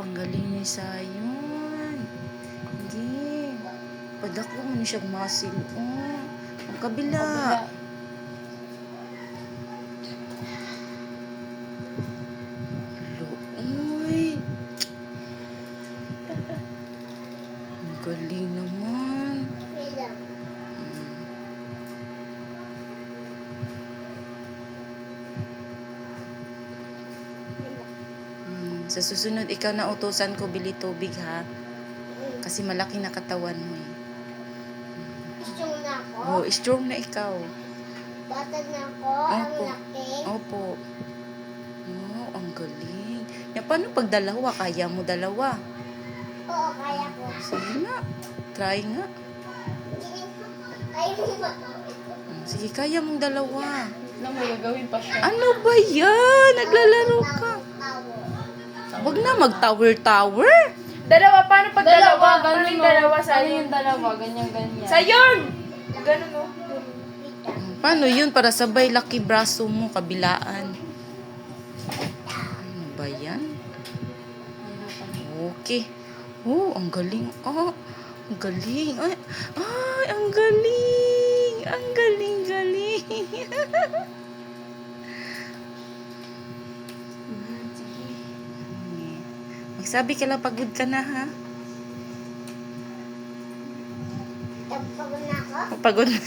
Ang galing ni Sayon. Hindi. Padako mo siya muscle. Oh. Ang kabila. Uy. Ang galing naman. Sa susunod, ikaw na utusan ko, bili tubig ha. Kasi malaki na katawan mo eh. Strong na ako? Oh, strong na ikaw. Batad na ako? Ang laki? Opo. Oh, ang galing. Ya, paano pag dalawa? Kaya mo dalawa? Oo, kaya ko. Sige nga. Try nga. Kaya mo ba? Sige, kaya mong dalawa. Na may gagawin pa siya. Ano ba yan? Naglalaro ka. Huwag na mag-tower-tower. Dalawa, paano pag dalawa? Ganun Paano yung mo. dalawa sa Ano yung dalawa? Ganyan. Sayon! Ganun o. Paano yun? Para sabay laki braso mo, kabilaan. Ano ba yan? Okay. Oh, ang galing. Oh, ang galing. Ay, ang galing. Ang galing. Magsabi ka lang, pagod ka na ha. Pagod na ako? Pagod na.